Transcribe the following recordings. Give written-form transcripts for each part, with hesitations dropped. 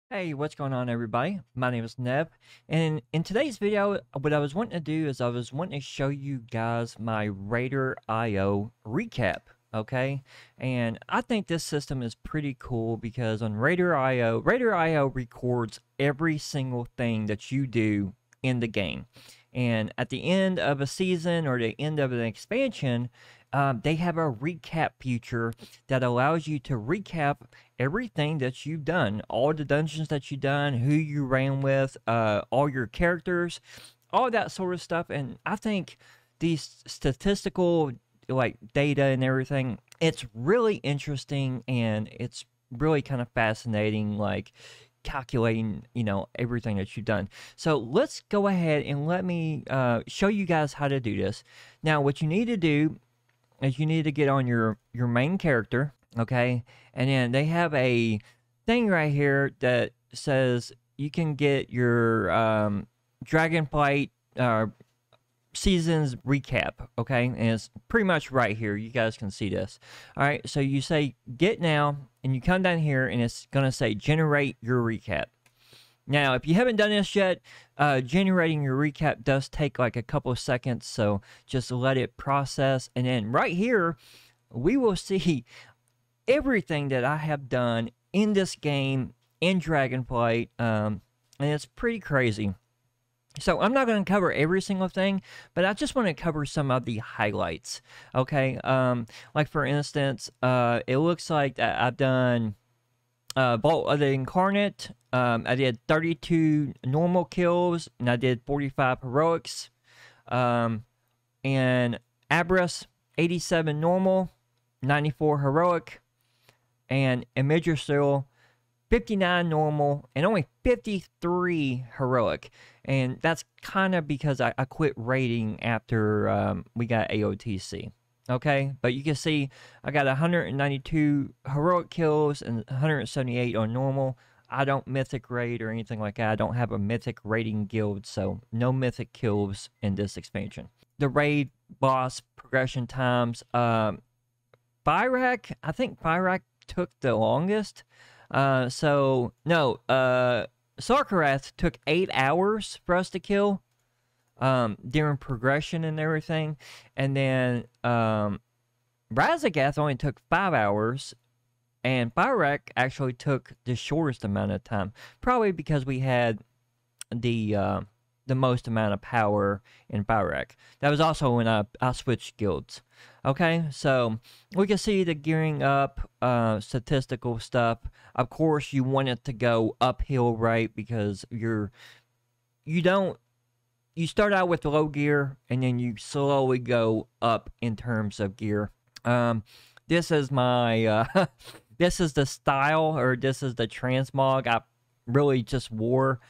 Hey, what's going on, everybody? My name is Neb, and in today's video, what I was wanting to do is I was wanting to show you guys my Raider IO recap, okay? And I think this system is pretty cool because on Raider IO records every single thing that you do in the game. And at the end of a season or the end of an expansion, they have a recap feature that allows you to recap everything that you've done, all the dungeons that you've done, who you ran with, all your characters, all that sort of stuff. And I think these statistical like data and everything, it's really interesting and it's really kind of fascinating, like calculating, everything that you've done. So let's go ahead and let me show you guys how to do this. Now, what you need to do is you need to get on your main character, okay? And then they have a thing right here that says you can get your Dragonflight seasons recap, okay? And it's pretty much right here. You guys can see this. All right, so you say get now, and you come down here, and it's going to say generate your recap. Now, if you haven't done this yet, generating your recap does take like a couple of seconds, so just let it process. And then right here, we will see everything that I have done in this game in Dragonflight, and it's pretty crazy. So I'm not going to cover every single thing, but I just want to cover some of the highlights, okay? Like for instance, it looks like I've done Vault of the Incarnate. I did 32 normal kills, and I did 45 heroics. And Abras, 87 normal, 94 heroic. And Imidrisil, 59 normal, and only 53 heroic. And that's kind of because I quit raiding after we got AOTC. Okay, but you can see I got 192 heroic kills and 178 on normal. I don't mythic raid or anything like that. I don't have a mythic raiding guild, so no mythic kills in this expansion. The raid boss progression times. Fyrak, I think Fyrak took the longest. Sarkarath took 8 hours for us to kill during progression and everything. And then Razagath only took 5 hours, and Fyrak actually took the shortest amount of time, probably because we had the most amount of power in Fyrak. That was also when I switched guilds. Okay, so we can see the gearing up, statistical stuff. Of course, you want it to go uphill, right? Because you start out with low gear, and then you slowly go up in terms of gear. This is my, this is the style, or this is the transmog I really just wore.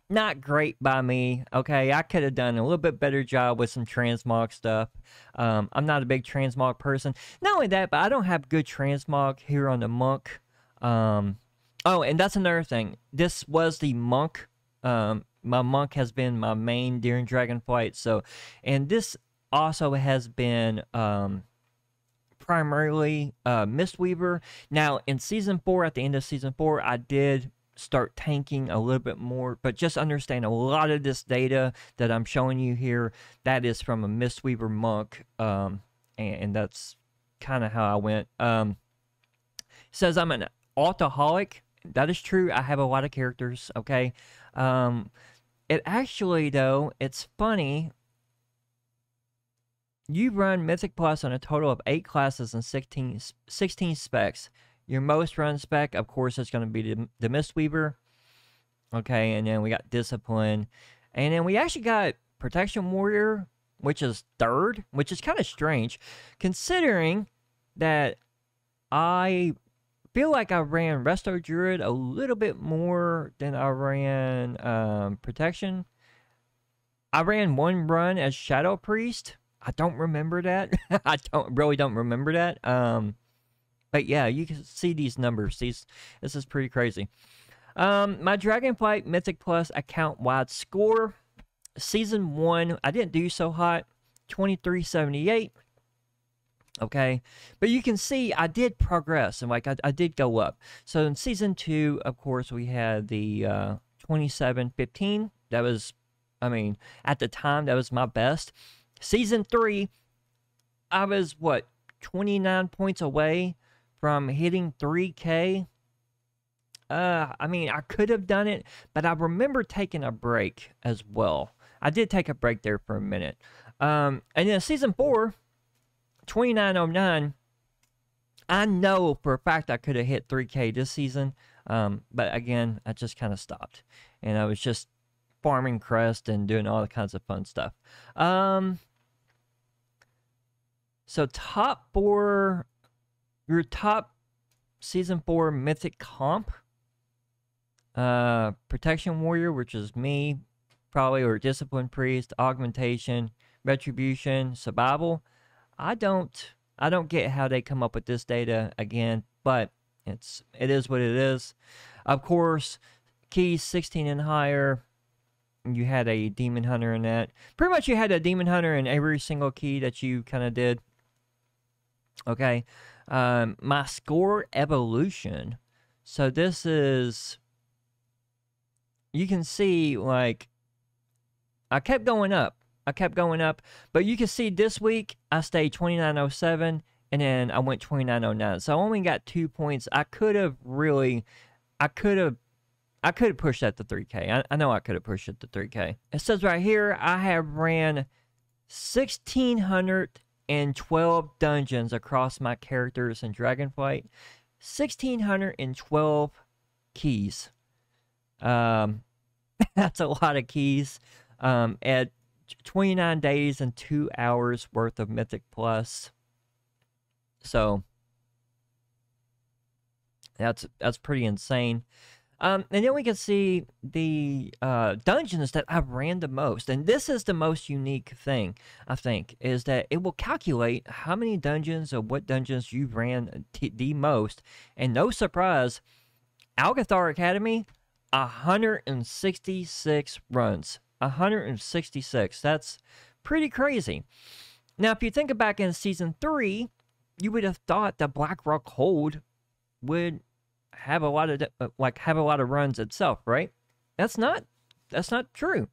Not great by me, okay? I could have done a little bit better job with some transmog stuff. I'm not a big transmog person. Not only that, but I don't have good transmog here on the monk. Oh, and that's another thing. This was the monk. My monk has been my main during Dragonflight. So, and this also has been primarily Mistweaver. Now, in Season 4, at the end of Season 4, I did start tanking a little bit more, but just understand a lot of this data that I'm showing you here, that is from a Mistweaver monk, and that's kind of how I went. It says I'm an alcoholic. That is true. I have a lot of characters, okay? It actually, though, it's funny. You run Mythic Plus on a total of 8 classes and 16 specs. Your most run spec, of course, is going to be the Mistweaver. Okay, and then we got Discipline. And then we actually got Protection Warrior, which is 3rd, which is kind of strange, considering that I feel like I ran Resto Druid a little bit more than I ran Protection. I ran one run as Shadow Priest. I don't remember that. I really don't remember that. But yeah, you can see these numbers. This is pretty crazy. My Dragonflight Mythic Plus account-wide score. Season 1, I didn't do so hot. 2378. Okay, but you can see I did progress, and like I did go up. So in season 2, of course, we had the 27-15. That was, I mean, at the time that was my best. Season 3, I was what, 29 points away from hitting 3K. I mean, I could have done it, but I remember taking a break as well. I did take a break there for a minute. And then season 4, 2909, I know for a fact I could have hit 3K this season. But again, I just kind of stopped. And I was just farming crest and doing all the kinds of fun stuff. So top 4, your top season 4 mythic comp. Protection Warrior, which is me, probably, or Discipline Priest, Augmentation, Retribution, Survival. I don't get how they come up with this data again, but it is what it is. Of course, keys 16 and higher. You had a Demon Hunter in that. Pretty much you had a Demon Hunter in every single key that you kind of did. Okay. My score evolution. So this is, you can see, like, I kept going up. But you can see this week I stayed 2907, and then I went 2909. So I only got 2 points. I could have pushed that to 3K. I know I could have pushed it to 3K. It says right here, I have ran 1,612 dungeons across my characters in Dragonflight. 1,612 keys. That's a lot of keys. At 29 days and 2 hours worth of Mythic Plus. So that's pretty insane. And then we can see the dungeons that I've ran the most. And this is the most unique thing, I think, is that it will calculate how many dungeons or what dungeons you've ran the most. And no surprise, Algathar Academy, 166 runs. 166. That's pretty crazy. Now, if you think back in season 3, you would have thought that Blackrock Hold would have a lot of runs itself, right? That's not true.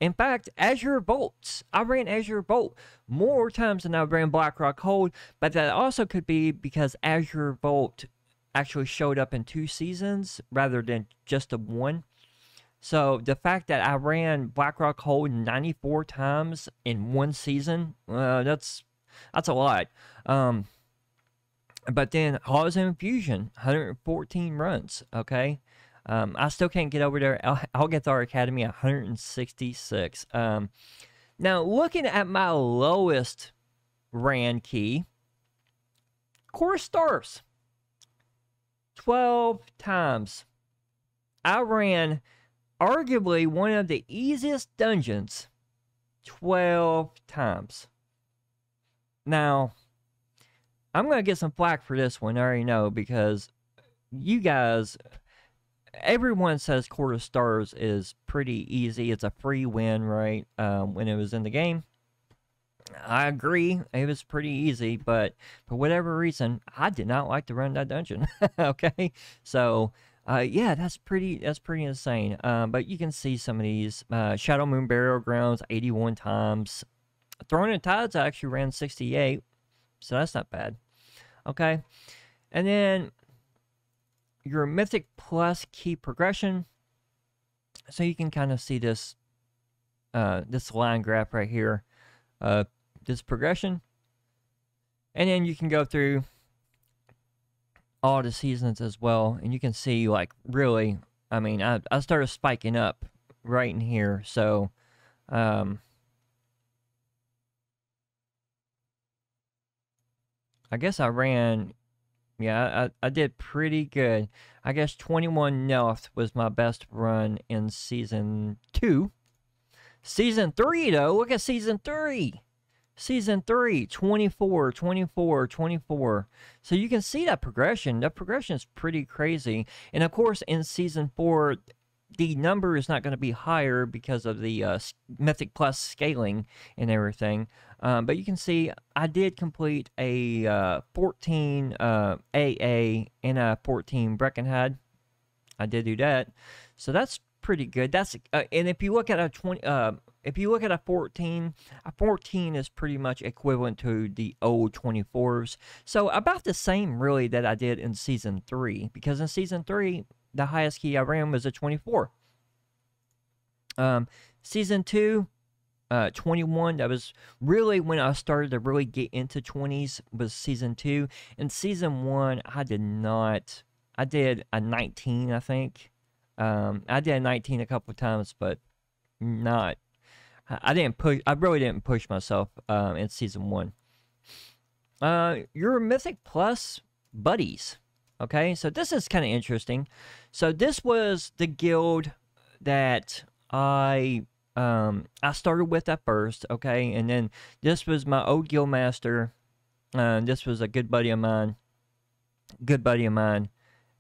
In fact, Azure Bolts, I ran Azure Bolt more times than I ran Blackrock Hold, but that also could be because Azure Bolt actually showed up in 2 seasons rather than just the 1. So the fact that I ran Blackrock Hold 94 times in 1 season, that's a lot. But then Halls of Infusion, 114 runs, okay? I still can't get over there. Algathar Academy, 166. Now, looking at my lowest ran key, Core Stars, 12 times. I ran arguably one of the easiest dungeons 12 times. Now, I'm going to get some flack for this one, I already know, because you guys, everyone says Court of Stars is pretty easy. It's a free win, right, when it was in the game. I agree, it was pretty easy, but for whatever reason, I did not like to run that dungeon, okay? So, yeah, that's pretty insane. But you can see some of these. Shadow Moon Burial Grounds, 81 times. Throne of Tides, I actually ran 68. So that's not bad. Okay. And then your Mythic Plus key progression. So you can kind of see this this line graph right here. This progression. And then you can go through all the seasons as well, and you can see, like, really, I mean, I started spiking up right in here. So I guess I ran, yeah, I did pretty good. I guess 21 Nelth was my best run in season 2. Season 3, though, look at season 3. Season 3, 24, 24, 24. So you can see that progression. That progression is pretty crazy. And of course, in season 4, the number is not going to be higher because of the Mythic Plus scaling and everything. But you can see I did complete a 14 AA and a 14 Breckenhead. I did do that, so that's pretty good. That's and if you look at a 20, if you look at a 14 is pretty much equivalent to the old 24s. So about the same really that I did in season 3, because in season 3 the highest key I ran was a 24. Season 2, 21. That was really when I started to really get into 20s. Was season 2. In season 1, I did not. I did a 19, I think. I did a 19 a couple times, but not. I didn't push. I really didn't push myself in season 1. Your Mythic Plus buddies. Okay, so this is kind of interesting. So this was the guild that I started with at first. Okay, and then this was my old guild master. This was a good buddy of mine.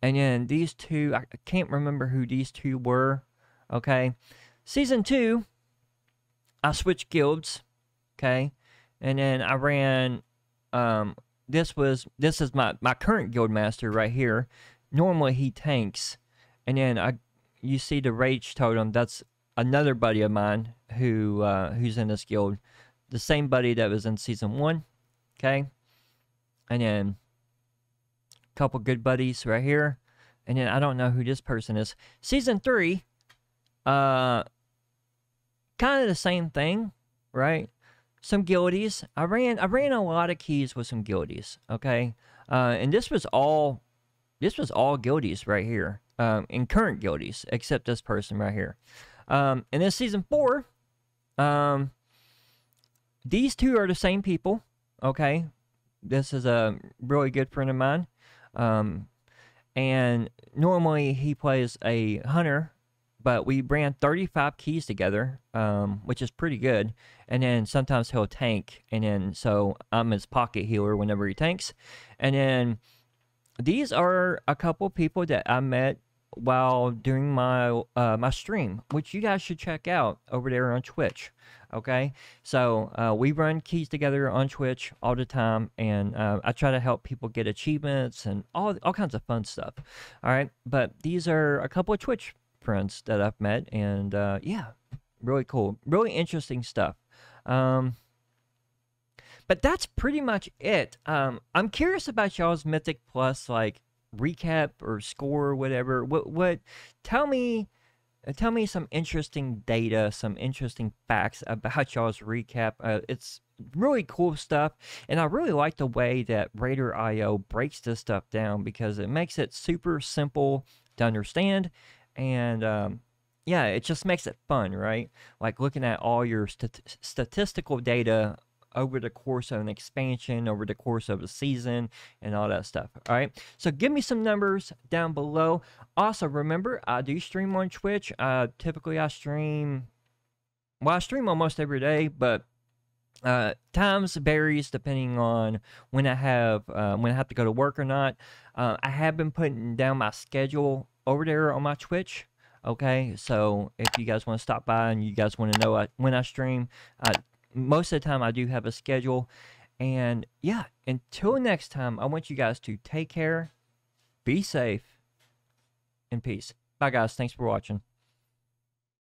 And then these two, I can't remember who these two were. Okay, season 2, I switched guilds. Okay, and then I ran. This is my current guild master right here. Normally he tanks, and then you see the rage totem. That's another buddy of mine who's in this guild, the same buddy that was in season 1. Okay, and then a couple good buddies right here, and then I don't know who this person is. Season 3, kind of the same thing, right? Some guildies. I ran a lot of keys with some guildies. Okay, and this was all guildies right here, and current guildies except this person right here. And then season 4, these two are the same people. Okay, this is a really good friend of mine, and normally he plays a hunter. But we ran 35 keys together, which is pretty good. And then sometimes he'll tank, and then so I'm his pocket healer whenever he tanks. And then these are a couple people that I met while doing my my stream, which you guys should check out over there on Twitch. Okay, so we run keys together on Twitch all the time, and I try to help people get achievements and all kinds of fun stuff. All right, but these are a couple of Twitch friends that I've met, and yeah, really cool, really interesting stuff. But that's pretty much it. I'm curious about y'all's Mythic Plus like recap or score or whatever. What tell me some interesting data, some interesting facts about y'all's recap. It's really cool stuff, and I really like the way that Raider.io breaks this stuff down, because it makes it super simple to understand. And yeah, it just makes it fun, right? Like looking at all your statistical data over the course of an expansion, over the course of a season, and all that stuff. All right, so give me some numbers down below. Also, remember, I do stream on Twitch. Typically I stream almost every day, but times varies depending on when I have to go to work or not. I have been putting down my schedule over there on my Twitch. Okay, so if you guys want to stop by and you guys want to know when I stream, most of the time I do have a schedule. And yeah, until next time, I want you guys to take care, be safe, and peace. Bye guys, thanks for watching.